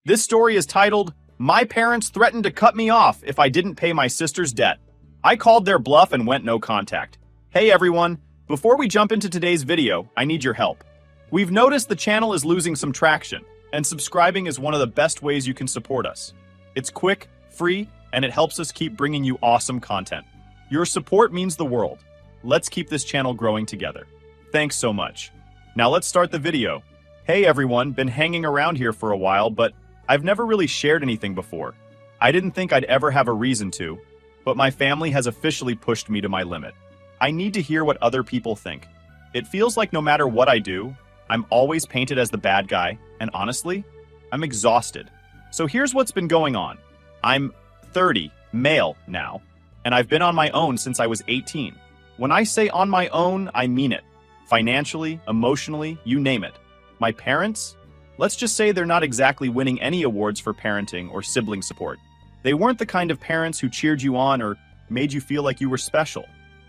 This story is titled, My Parents Threatened to Cut Me Off If I Didn't Pay My Sister's Debt. I called their bluff and went no contact. Hey everyone, before we jump into today's video, I need your help. We've noticed the channel is losing some traction, and subscribing is one of the best ways you can support us. It's quick, free, and it helps us keep bringing you awesome content. Your support means the world. Let's keep this channel growing together. Thanks so much. Now let's start the video. Hey everyone, been hanging around here for a while, but I've never really shared anything before. I didn't think I'd ever have a reason to, but my family has officially pushed me to my limit. I need to hear what other people think. It feels like no matter what I do, I'm always painted as the bad guy, and honestly, I'm exhausted. So here's what's been going on. I'm 30, male now, and I've been on my own since I was 18. When I say on my own, I mean it. Financially, emotionally, you name it. My parents? Let's just say they're not exactly winning any awards for parenting or sibling support. They weren't the kind of parents who cheered you on or made you feel like you were special.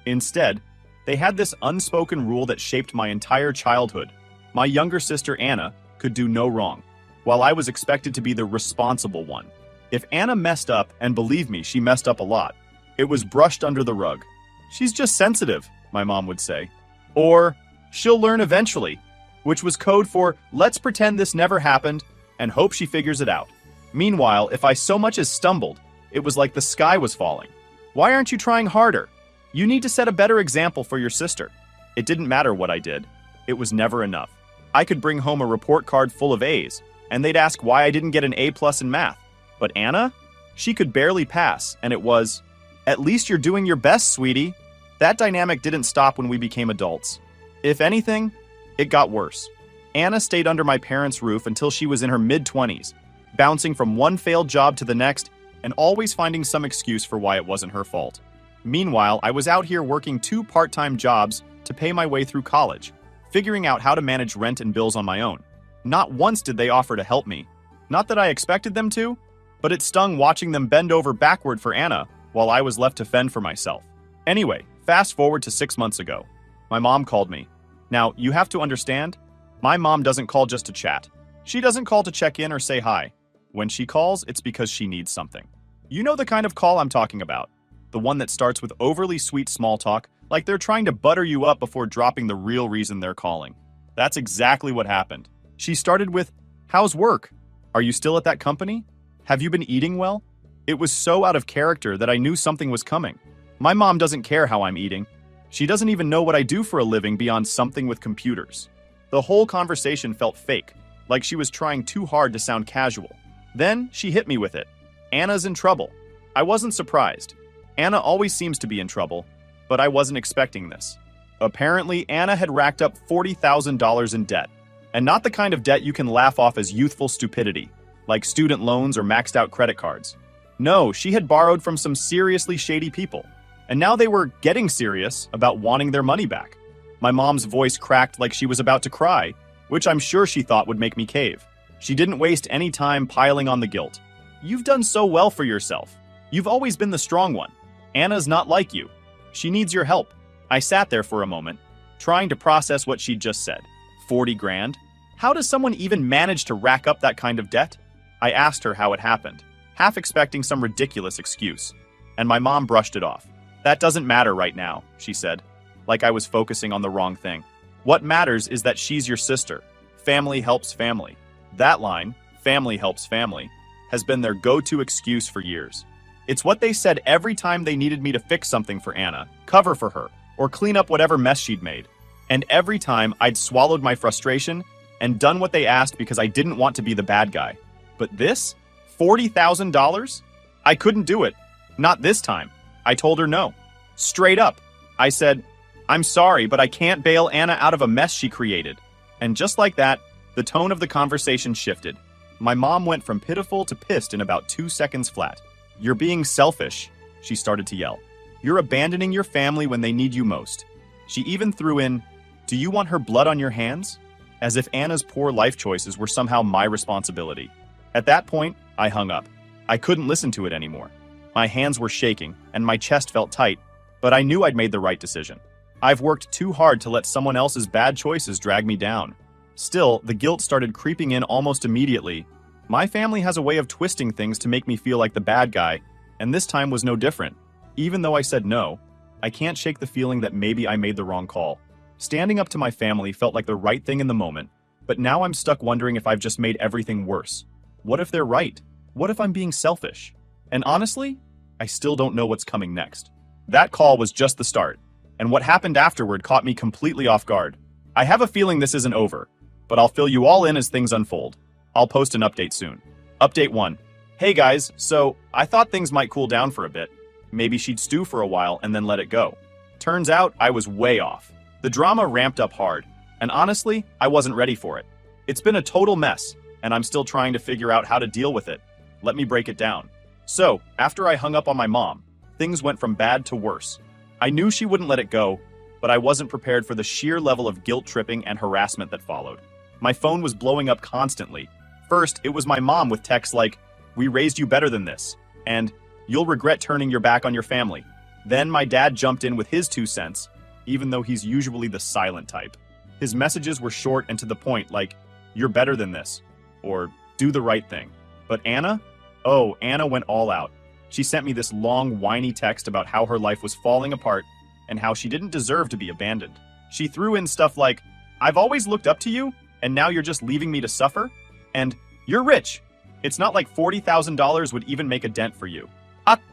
Instead, they had this unspoken rule that shaped my entire childhood. My younger sister, Anna, could do no wrong, while I was expected to be the responsible one. If Anna messed up, and believe me, she messed up a lot, it was brushed under the rug. She's just sensitive, my mom would say. Or, she'll learn eventually, which was code for, let's pretend this never happened and hope she figures it out. Meanwhile, if I so much as stumbled, it was like the sky was falling. Why aren't you trying harder? You need to set a better example for your sister. It didn't matter what I did. It was never enough. I could bring home a report card full of A's, and they'd ask why I didn't get an A+ in math. But Anna? She could barely pass, and it was, at least you're doing your best, sweetie. That dynamic didn't stop when we became adults. If anything, it got worse. Anna stayed under my parents' roof until she was in her mid-20s, bouncing from one failed job to the next and always finding some excuse for why it wasn't her fault. Meanwhile, I was out here working 2 part-time jobs to pay my way through college, figuring out how to manage rent and bills on my own. Not once did they offer to help me. Not that I expected them to, but it stung watching them bend over backward for Anna while I was left to fend for myself. Anyway, fast forward to 6 months ago. My mom called me. Now, you have to understand, my mom doesn't call just to chat. She doesn't call to check in or say hi. When she calls, it's because she needs something. You know the kind of call I'm talking about. The one that starts with overly sweet small talk, like they're trying to butter you up before dropping the real reason they're calling. That's exactly what happened. She started with, how's work? Are you still at that company? Have you been eating well? It was so out of character that I knew something was coming. My mom doesn't care how I'm eating. She doesn't even know what I do for a living beyond something with computers. The whole conversation felt fake, like she was trying too hard to sound casual. Then she hit me with it. Anna's in trouble. I wasn't surprised. Anna always seems to be in trouble, but I wasn't expecting this. Apparently, Anna had racked up $40,000 in debt, and not the kind of debt you can laugh off as youthful stupidity, like student loans or maxed out credit cards. No, she had borrowed from some seriously shady people, and now they were getting serious about wanting their money back. My mom's voice cracked like she was about to cry, which I'm sure she thought would make me cave. She didn't waste any time piling on the guilt. You've done so well for yourself. You've always been the strong one. Anna's not like you. She needs your help. I sat there for a moment, trying to process what she'd just said. 40 grand? How does someone even manage to rack up that kind of debt? I asked her how it happened, half expecting some ridiculous excuse, and my mom brushed it off. That doesn't matter right now, she said, like I was focusing on the wrong thing. What matters is that she's your sister. Family helps family. That line, family helps family, has been their go-to excuse for years. It's what they said every time they needed me to fix something for Anna, cover for her, or clean up whatever mess she'd made. And every time I'd swallowed my frustration and done what they asked because I didn't want to be the bad guy. But this? $40,000? I couldn't do it. Not this time. I told her no. Straight up. I said, I'm sorry, but I can't bail Anna out of a mess she created. And just like that, the tone of the conversation shifted. My mom went from pitiful to pissed in about 2 seconds flat. You're being selfish, she started to yell. You're abandoning your family when they need you most. She even threw in, do you want her blood on your hands? As if Anna's poor life choices were somehow my responsibility. At that point, I hung up. I couldn't listen to it anymore. My hands were shaking, and my chest felt tight, but I knew I'd made the right decision. I've worked too hard to let someone else's bad choices drag me down. Still, the guilt started creeping in almost immediately. My family has a way of twisting things to make me feel like the bad guy, and this time was no different. Even though I said no, I can't shake the feeling that maybe I made the wrong call. Standing up to my family felt like the right thing in the moment, but now I'm stuck wondering if I've just made everything worse. What if they're right? What if I'm being selfish? And honestly, I still don't know what's coming next. That call was just the start, and what happened afterward caught me completely off guard. I have a feeling this isn't over, but I'll fill you all in as things unfold. I'll post an update soon. Update 1. Hey guys, so I thought things might cool down for a bit. Maybe she'd stew for a while and then let it go. Turns out I was way off. The drama ramped up hard, and honestly, I wasn't ready for it. It's been a total mess, and I'm still trying to figure out how to deal with it. Let me break it down. So, after I hung up on my mom, things went from bad to worse. I knew she wouldn't let it go, but I wasn't prepared for the sheer level of guilt tripping and harassment that followed. My phone was blowing up constantly. First, it was my mom with texts like, "We raised you better than this," and "You'll regret turning your back on your family." Then my dad jumped in with his 2 cents, even though he's usually the silent type. His messages were short and to the point, like, "You're better than this," or "Do the right thing." But Anna? Oh, Anna went all out. She sent me this long, whiny text about how her life was falling apart and how she didn't deserve to be abandoned. She threw in stuff like, "I've always looked up to you, and now you're just leaving me to suffer?" And, "You're rich. It's not like $40,000 would even make a dent for you."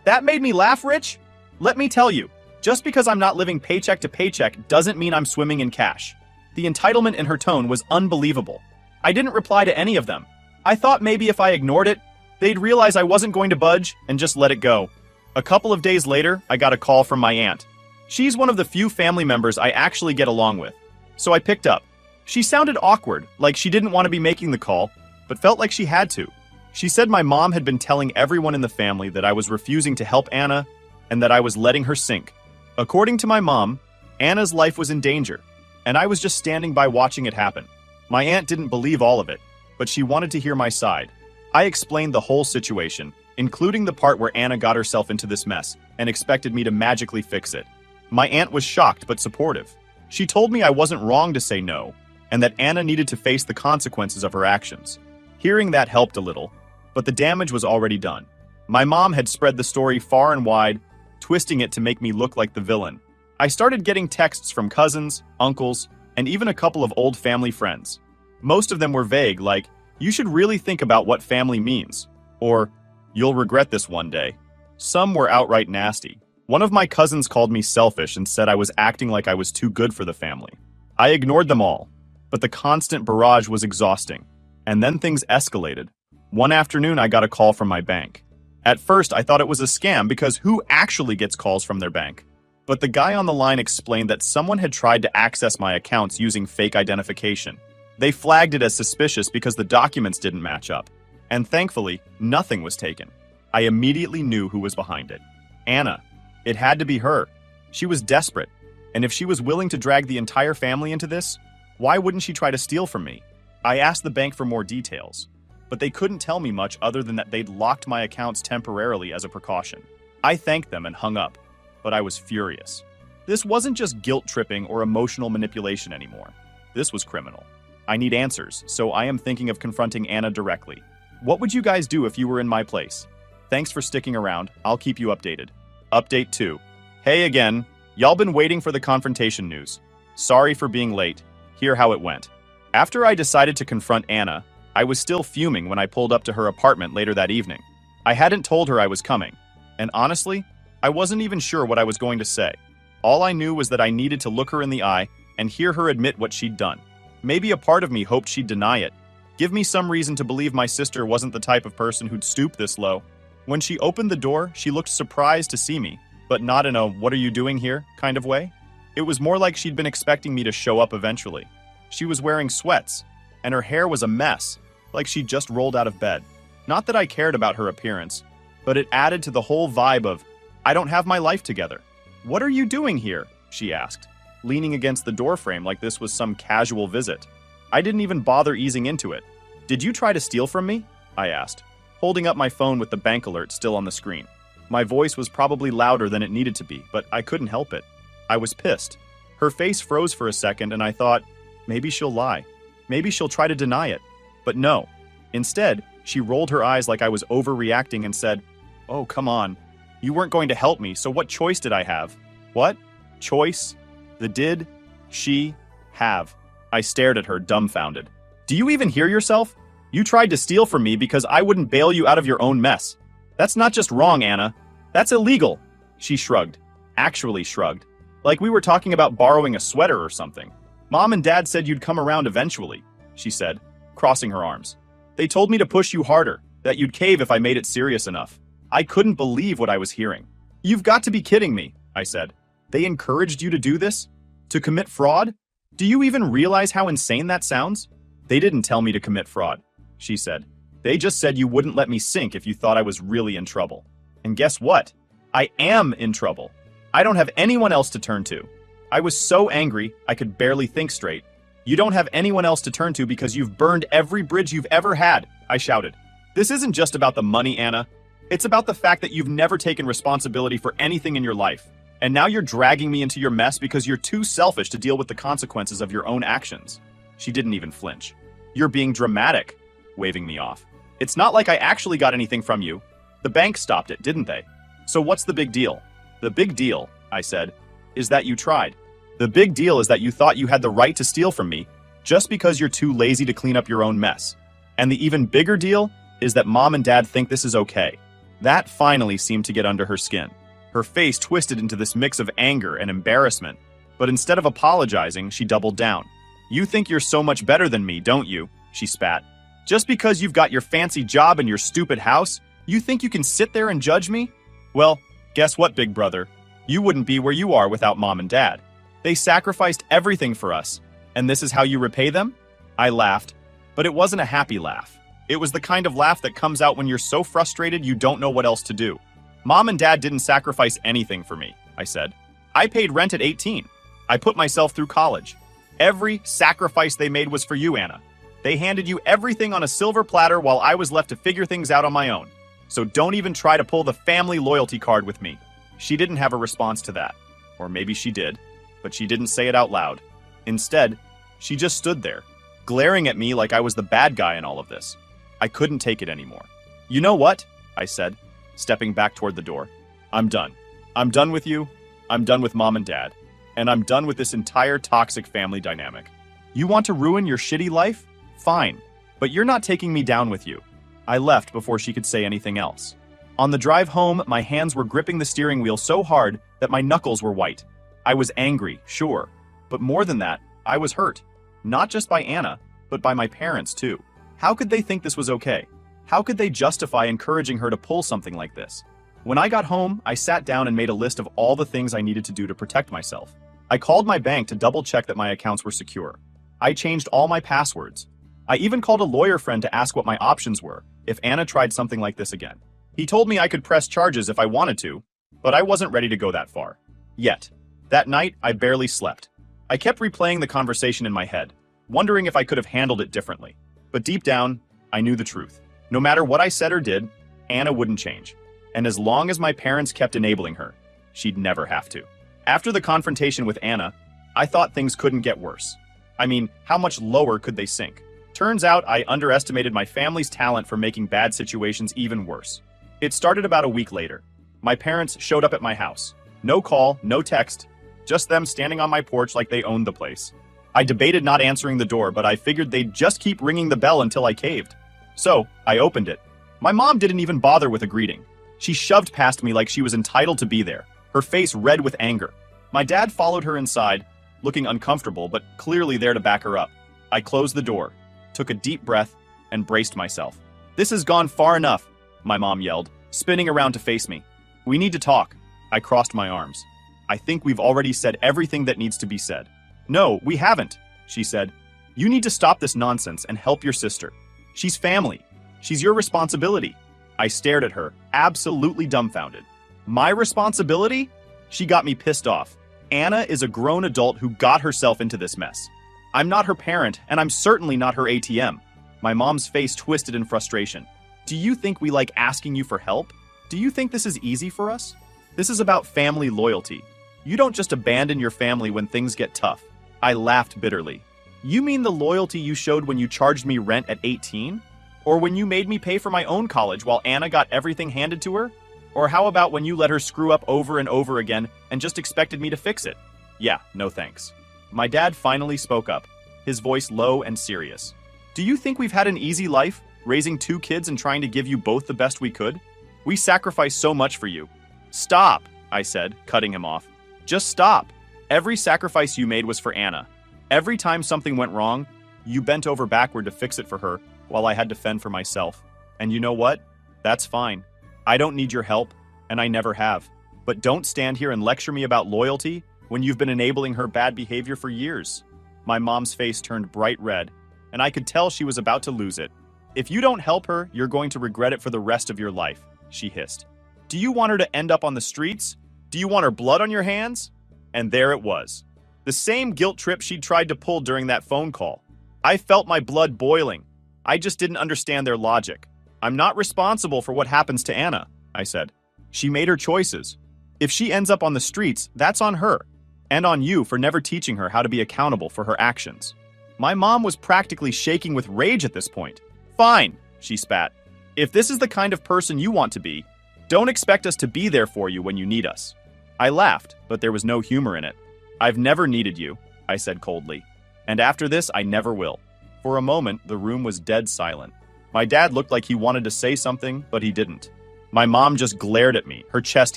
That made me laugh, Rich. Let me tell you, just because I'm not living paycheck to paycheck doesn't mean I'm swimming in cash. The entitlement in her tone was unbelievable. I didn't reply to any of them. I thought maybe if I ignored it, they'd realize I wasn't going to budge and just let it go. A couple of days later, I got a call from my aunt. She's one of the few family members I actually get along with. So I picked up. She sounded awkward, like she didn't want to be making the call, but felt like she had to. She said my mom had been telling everyone in the family that I was refusing to help Anna and that I was letting her sink. According to my mom, Anna's life was in danger, and I was just standing by watching it happen. My aunt didn't believe all of it, but she wanted to hear my side. I explained the whole situation, including the part where Anna got herself into this mess and expected me to magically fix it. My aunt was shocked but supportive. She told me I wasn't wrong to say no, and that Anna needed to face the consequences of her actions. Hearing that helped a little, but the damage was already done. My mom had spread the story far and wide, twisting it to make me look like the villain. I started getting texts from cousins, uncles, and even a couple of old family friends. Most of them were vague, like, "You should really think about what family means," or "You'll regret this one day." Some were outright nasty. One of my cousins called me selfish and said I was acting like I was too good for the family. I ignored them all, but the constant barrage was exhausting. And then things escalated. One afternoon, I got a call from my bank. At first, I thought it was a scam because who actually gets calls from their bank? But the guy on the line explained that someone had tried to access my accounts using fake identification. They flagged it as suspicious because the documents didn't match up. And thankfully, nothing was taken. I immediately knew who was behind it. Anna. It had to be her. She was desperate. And if she was willing to drag the entire family into this, why wouldn't she try to steal from me? I asked the bank for more details, but they couldn't tell me much other than that they'd locked my accounts temporarily as a precaution. I thanked them and hung up, but I was furious. This wasn't just guilt-tripping or emotional manipulation anymore. This was criminal. I need answers, so I am thinking of confronting Anna directly. What would you guys do if you were in my place? Thanks for sticking around. I'll keep you updated. Update 2. Hey again. Y'all been waiting for the confrontation news. Sorry for being late. Hear how it went. After I decided to confront Anna, I was still fuming when I pulled up to her apartment later that evening. I hadn't told her I was coming, and honestly, I wasn't even sure what I was going to say. All I knew was that I needed to look her in the eye and hear her admit what she'd done. Maybe a part of me hoped she'd deny it. Give me some reason to believe my sister wasn't the type of person who'd stoop this low. When she opened the door, she looked surprised to see me, but not in a "what are you doing here" kind of way. It was more like she'd been expecting me to show up eventually. She was wearing sweats, and her hair was a mess, like she'd just rolled out of bed. Not that I cared about her appearance, but it added to the whole vibe of, I don't have my life together. "What are you doing here?" she asked, leaning against the doorframe like this was some casual visit. I didn't even bother easing into it. "Did you try to steal from me?" I asked, holding up my phone with the bank alert still on the screen. My voice was probably louder than it needed to be, but I couldn't help it. I was pissed. Her face froze for a second, and I thought, maybe she'll lie. Maybe she'll try to deny it. But no. Instead, she rolled her eyes like I was overreacting and said, "Oh, come on. You weren't going to help me, so what choice did I have?" What? Choice? The did she have? I stared at her, dumbfounded. Do you even hear yourself? You tried to steal from me because I wouldn't bail you out of your own mess. That's not just wrong, Anna. That's illegal. She shrugged. Actually shrugged. Like we were talking about borrowing a sweater or something. Mom and Dad said you'd come around eventually, she said, crossing her arms. They told me to push you harder, that you'd cave if I made it serious enough. I couldn't believe what I was hearing. You've got to be kidding me, I said. They encouraged you to do this? To commit fraud? Do you even realize how insane that sounds? They didn't tell me to commit fraud, she said. They just said you wouldn't let me sink if you thought I was really in trouble. And guess what? I am in trouble. I don't have anyone else to turn to. I was so angry, I could barely think straight. You don't have anyone else to turn to because you've burned every bridge you've ever had, I shouted. This isn't just about the money, Anna. It's about the fact that you've never taken responsibility for anything in your life. And now you're dragging me into your mess because you're too selfish to deal with the consequences of your own actions. She didn't even flinch. You're being dramatic, waving me off. It's not like I actually got anything from you. The bank stopped it, didn't they? So what's the big deal? The big deal, I said, is that you tried. The big deal is that you thought you had the right to steal from me just because you're too lazy to clean up your own mess. And the even bigger deal is that Mom and Dad think this is okay. That finally seemed to get under her skin. Her face twisted into this mix of anger and embarrassment, but instead of apologizing, she doubled down. You think you're so much better than me, don't you? She spat. Just because you've got your fancy job and your stupid house, you think you can sit there and judge me? Well, guess what, big brother? You wouldn't be where you are without Mom and Dad. They sacrificed everything for us, and this is how you repay them? I laughed, but it wasn't a happy laugh. It was the kind of laugh that comes out when you're so frustrated you don't know what else to do. Mom and Dad didn't sacrifice anything for me, I said. I paid rent at 18. I put myself through college. Every sacrifice they made was for you, Anna. They handed you everything on a silver platter while I was left to figure things out on my own. So don't even try to pull the family loyalty card with me. She didn't have a response to that. Or maybe she did, but she didn't say it out loud. Instead, she just stood there, glaring at me like I was the bad guy in all of this. I couldn't take it anymore. You know what? I said, stepping back toward the door. I'm done. I'm done with you. I'm done with Mom and Dad. And I'm done with this entire toxic family dynamic. You want to ruin your shitty life? Fine. But you're not taking me down with you. I left before she could say anything else. On the drive home, my hands were gripping the steering wheel so hard that my knuckles were white. I was angry, sure. But more than that, I was hurt. Not just by Anna, but by my parents too. How could they think this was okay? How could they justify encouraging her to pull something like this? When I got home, I sat down and made a list of all the things I needed to do to protect myself. I called my bank to double-check that my accounts were secure. I changed all my passwords. I even called a lawyer friend to ask what my options were if Anna tried something like this again. He told me I could press charges if I wanted to, but I wasn't ready to go that far. Yet. That night, I barely slept. I kept replaying the conversation in my head, wondering if I could have handled it differently. But deep down, I knew the truth. No matter what I said or did, Anna wouldn't change. And as long as my parents kept enabling her, she'd never have to. After the confrontation with Anna, I thought things couldn't get worse. I mean, how much lower could they sink? Turns out I underestimated my family's talent for making bad situations even worse. It started about a week later. My parents showed up at my house. No call, no text, just them standing on my porch like they owned the place. I debated not answering the door, but I figured they'd just keep ringing the bell until I caved. So, I opened it. My mom didn't even bother with a greeting. She shoved past me like she was entitled to be there, her face red with anger. My dad followed her inside, looking uncomfortable, but clearly there to back her up. I closed the door, took a deep breath, and braced myself. "This has gone far enough," my mom yelled, spinning around to face me. "We need to talk." I crossed my arms. "I think we've already said everything that needs to be said." "No, we haven't," she said. "You need to stop this nonsense and help your sister. She's family. She's your responsibility." I stared at her, absolutely dumbfounded. My responsibility? She got me pissed off. Anna is a grown adult who got herself into this mess. I'm not her parent, and I'm certainly not her ATM. My mom's face twisted in frustration. "Do you think we like asking you for help? Do you think this is easy for us? This is about family loyalty. You don't just abandon your family when things get tough." I laughed bitterly. "You mean the loyalty you showed when you charged me rent at 18? Or when you made me pay for my own college while Anna got everything handed to her? Or how about when you let her screw up over and over again and just expected me to fix it? Yeah, no thanks. My dad finally spoke up, his voice low and serious. Do you think we've had an easy life, raising 2 kids and trying to give you both the best we could? We sacrificed so much for you. Stop, I said, cutting him off. Just stop. Every sacrifice you made was for Anna. Every time something went wrong, you bent over backward to fix it for her while I had to fend for myself. And you know what? That's fine. I don't need your help, and I never have. But don't stand here and lecture me about loyalty when you've been enabling her bad behavior for years. My mom's face turned bright red, and I could tell she was about to lose it. If you don't help her, you're going to regret it for the rest of your life, she hissed. Do you want her to end up on the streets? Do you want her blood on your hands? And there it was. The same guilt trip she'd tried to pull during that phone call. I felt my blood boiling. I just didn't understand their logic. I'm not responsible for what happens to Anna, I said. She made her choices. If she ends up on the streets, that's on her. And on you for never teaching her how to be accountable for her actions. My mom was practically shaking with rage at this point. Fine, she spat. If this is the kind of person you want to be, don't expect us to be there for you when you need us. I laughed, but there was no humor in it. I've never needed you, I said coldly. And after this, I never will. For a moment, the room was dead silent. My dad looked like he wanted to say something, but he didn't. My mom just glared at me, her chest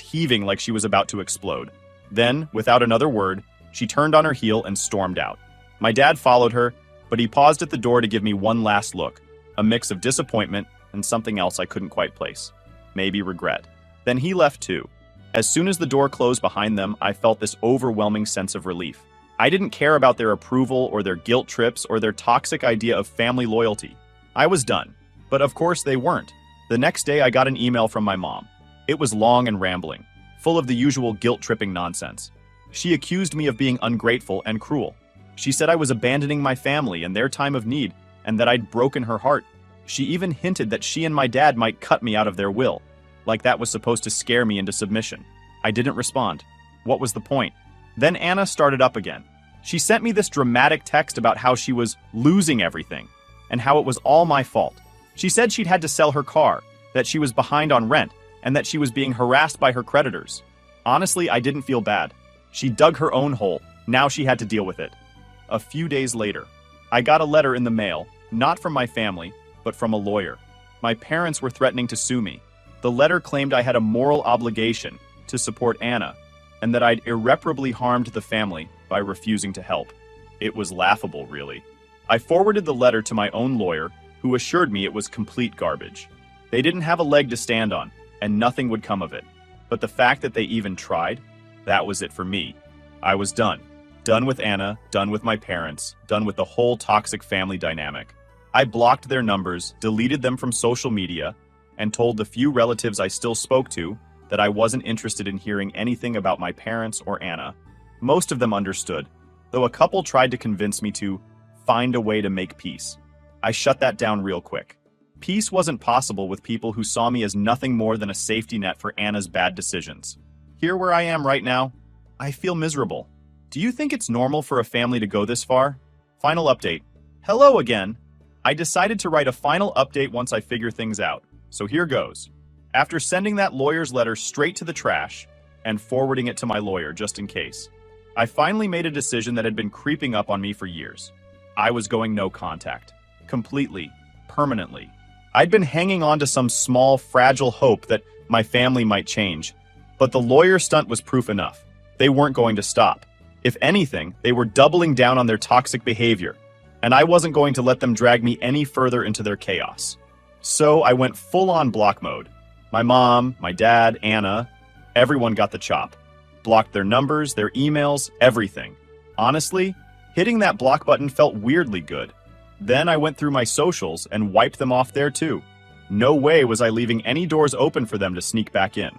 heaving like she was about to explode. Then, without another word, she turned on her heel and stormed out. My dad followed her, but he paused at the door to give me one last look, a mix of disappointment and something else I couldn't quite place. Maybe regret. Then he left too. As soon as the door closed behind them, I felt this overwhelming sense of relief. I didn't care about their approval or their guilt trips or their toxic idea of family loyalty. I was done. But of course they weren't. The next day I got an email from my mom. It was long and rambling, full of the usual guilt-tripping nonsense. She accused me of being ungrateful and cruel. She said I was abandoning my family in their time of need and that I'd broken her heart. She even hinted that she and my dad might cut me out of their will, like that was supposed to scare me into submission. I didn't respond. What was the point? Then Anna started up again. She sent me this dramatic text about how she was losing everything and how it was all my fault. She said she'd had to sell her car, that she was behind on rent, and that she was being harassed by her creditors. Honestly, I didn't feel bad. She dug her own hole. Now she had to deal with it. A few days later, I got a letter in the mail, not from my family, but from a lawyer. My parents were threatening to sue me. The letter claimed I had a moral obligation to support Anna, and that I'd irreparably harmed the family by refusing to help. It was laughable, really. I forwarded the letter to my own lawyer, who assured me it was complete garbage. They didn't have a leg to stand on, and nothing would come of it. But the fact that they even tried, that was it for me. I was done. Done with Anna, done with my parents, done with the whole toxic family dynamic. I blocked their numbers, deleted them from social media, and told the few relatives I still spoke to that I wasn't interested in hearing anything about my parents or Anna. Most of them understood, though a couple tried to convince me to find a way to make peace. I shut that down real quick. Peace wasn't possible with people who saw me as nothing more than a safety net for Anna's bad decisions. Here where I am right now, I feel miserable. Do you think it's normal for a family to go this far? Final update. Hello again. I decided to write a final update once I figure things out, so here goes. After sending that lawyer's letter straight to the trash and forwarding it to my lawyer just in case, I finally made a decision that had been creeping up on me for years. I was going no contact. Completely. Permanently. I'd been hanging on to some small, fragile hope that my family might change, but the lawyer stunt was proof enough. They weren't going to stop. If anything, they were doubling down on their toxic behavior, and I wasn't going to let them drag me any further into their chaos. So I went full-on block mode. My mom, my dad, Anna, everyone got the chop. Blocked their numbers, their emails, everything. Honestly, hitting that block button felt weirdly good. Then I went through my socials and wiped them off there too. No way was I leaving any doors open for them to sneak back in.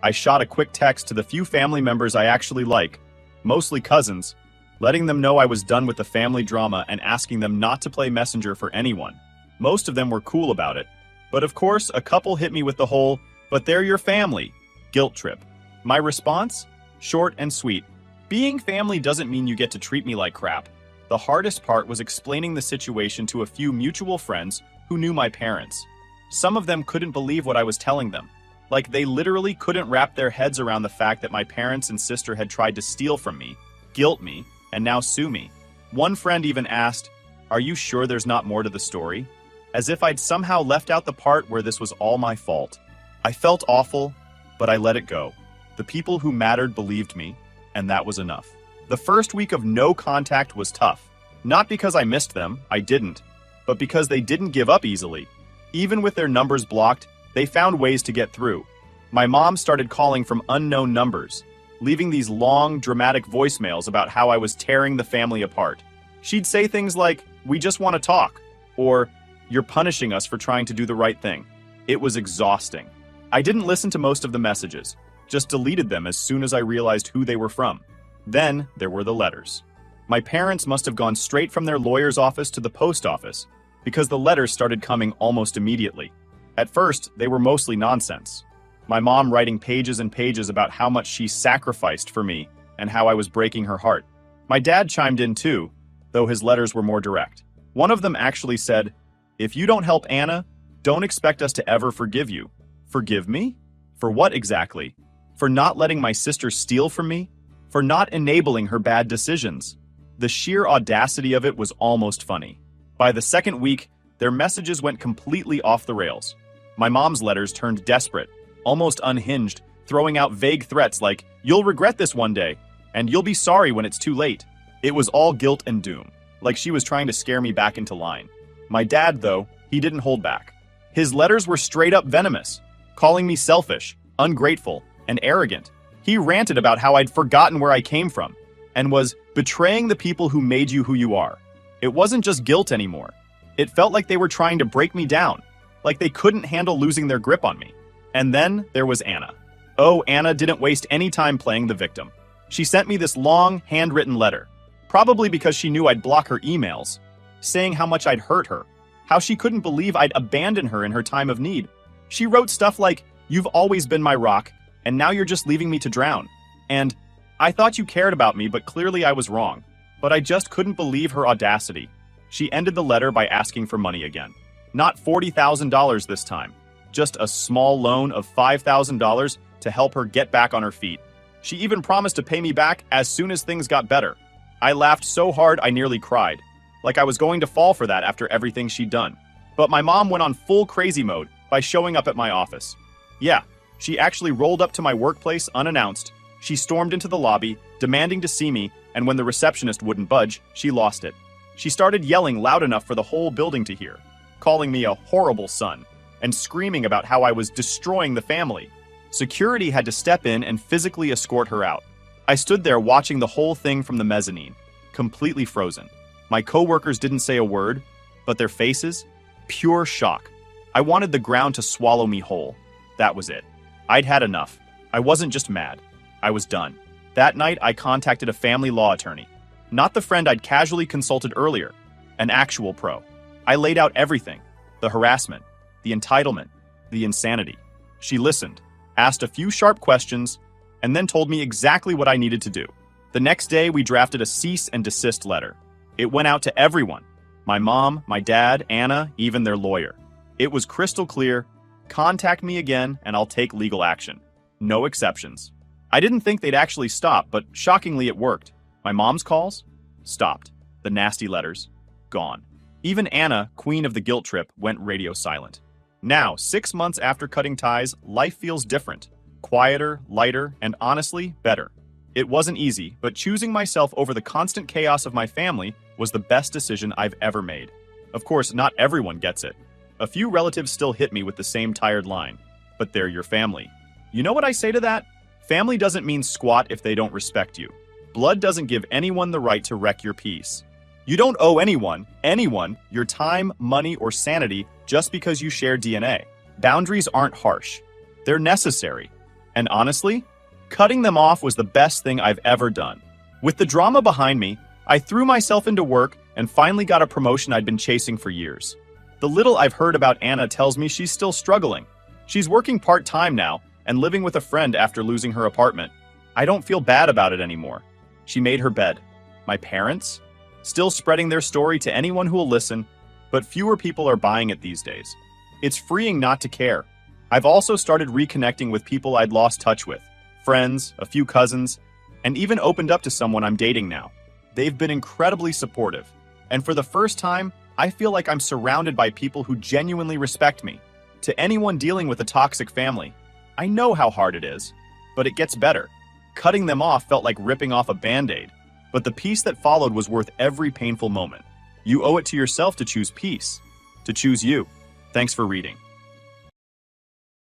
I shot a quick text to the few family members I actually like, mostly cousins, letting them know I was done with the family drama and asking them not to play messenger for anyone. Most of them were cool about it, but of course a couple hit me with the whole, "but they're your family," guilt trip. My response? Short and sweet. Being family doesn't mean you get to treat me like crap. The hardest part was explaining the situation to a few mutual friends who knew my parents. Some of them couldn't believe what I was telling them. Like, they literally couldn't wrap their heads around the fact that my parents and sister had tried to steal from me, guilt me, and now sue me. One friend even asked, "Are you sure there's not more to the story?" As if I'd somehow left out the part where this was all my fault. I felt awful, but I let it go. The people who mattered believed me, and that was enough. The first week of no contact was tough. Not because I missed them, I didn't, but because they didn't give up easily. Even with their numbers blocked, they found ways to get through. My mom started calling from unknown numbers, leaving these long, dramatic voicemails about how I was tearing the family apart. She'd say things like, "We just want to talk," or "You're punishing us for trying to do the right thing." It was exhausting. I didn't listen to most of the messages, just deleted them as soon as I realized who they were from. Then there were the letters. My parents must have gone straight from their lawyer's office to the post office, because the letters started coming almost immediately. At first, they were mostly nonsense. My mom writing pages and pages about how much she sacrificed for me and how I was breaking her heart. My dad chimed in too, though his letters were more direct. One of them actually said, "If you don't help Anna, don't expect us to ever forgive you." Forgive me? For what exactly? For not letting my sister steal from me? For not enabling her bad decisions? The sheer audacity of it was almost funny. By the second week, their messages went completely off the rails. My mom's letters turned desperate, almost unhinged, throwing out vague threats like, "You'll regret this one day," and "You'll be sorry when it's too late." It was all guilt and doom, like she was trying to scare me back into line. My dad, though, he didn't hold back. His letters were straight up venomous, calling me selfish, ungrateful, and arrogant. He ranted about how I'd forgotten where I came from, and was betraying the people who made you who you are. It wasn't just guilt anymore. It felt like they were trying to break me down, like they couldn't handle losing their grip on me. And then there was Anna. Oh, Anna didn't waste any time playing the victim. She sent me this long, handwritten letter, probably because she knew I'd block her emails, saying how much I'd hurt her, how she couldn't believe I'd abandoned her in her time of need. She wrote stuff like, "You've always been my rock, and now you're just leaving me to drown." And, "I thought you cared about me, but clearly I was wrong." But I just couldn't believe her audacity. She ended the letter by asking for money again. Not $40,000 this time, just a small loan of $5,000 to help her get back on her feet. She even promised to pay me back as soon as things got better. I laughed so hard I nearly cried, like I was going to fall for that after everything she'd done. But my mom went on full crazy mode by showing up at my office. Yeah, she actually rolled up to my workplace unannounced. She stormed into the lobby, demanding to see me, and when the receptionist wouldn't budge, she lost it. She started yelling loud enough for the whole building to hear, calling me a horrible son, and screaming about how I was destroying the family. Security had to step in and physically escort her out. I stood there watching the whole thing from the mezzanine, completely frozen. My coworkers didn't say a word, but their faces, pure shock. I wanted the ground to swallow me whole. That was it. I'd had enough. I wasn't just mad. I was done. That night, I contacted a family law attorney. Not the friend I'd casually consulted earlier, an actual pro. I laid out everything, the harassment, the entitlement, the insanity. She listened, asked a few sharp questions, and then told me exactly what I needed to do. The next day, we drafted a cease and desist letter. It went out to everyone. My mom, my dad, Anna, even their lawyer. It was crystal clear. Contact me again and I'll take legal action. No exceptions. I didn't think they'd actually stop, but shockingly it worked. My mom's calls? Stopped. The nasty letters? Gone. Even Anna, queen of the guilt trip, went radio silent. Now, 6 months after cutting ties, life feels different. Quieter, lighter, and honestly, better. It wasn't easy, but choosing myself over the constant chaos of my family was the best decision I've ever made. Of course, not everyone gets it. A few relatives still hit me with the same tired line, but they're your family. You know what I say to that? Family doesn't mean squat if they don't respect you. Blood doesn't give anyone the right to wreck your peace. You don't owe anyone, your time, money, or sanity just because you share DNA. Boundaries aren't harsh. They're necessary. And honestly, cutting them off was the best thing I've ever done. With the drama behind me, I threw myself into work and finally got a promotion I'd been chasing for years. The little I've heard about Anna tells me she's still struggling. She's working part-time now and living with a friend after losing her apartment. I don't feel bad about it anymore. She made her bed. My parents? Still spreading their story to anyone who will listen. but fewer people are buying it these days. It's freeing not to care. I've also started reconnecting with people I'd lost touch with, friends, a few cousins, and even opened up to someone I'm dating now. They've been incredibly supportive, and for the first time, I feel like I'm surrounded by people who genuinely respect me. To anyone dealing with a toxic family, I know how hard it is, but it gets better. Cutting them off felt like ripping off a Band-Aid, but the peace that followed was worth every painful moment. You owe it to yourself to choose peace, to choose you. Thanks for reading.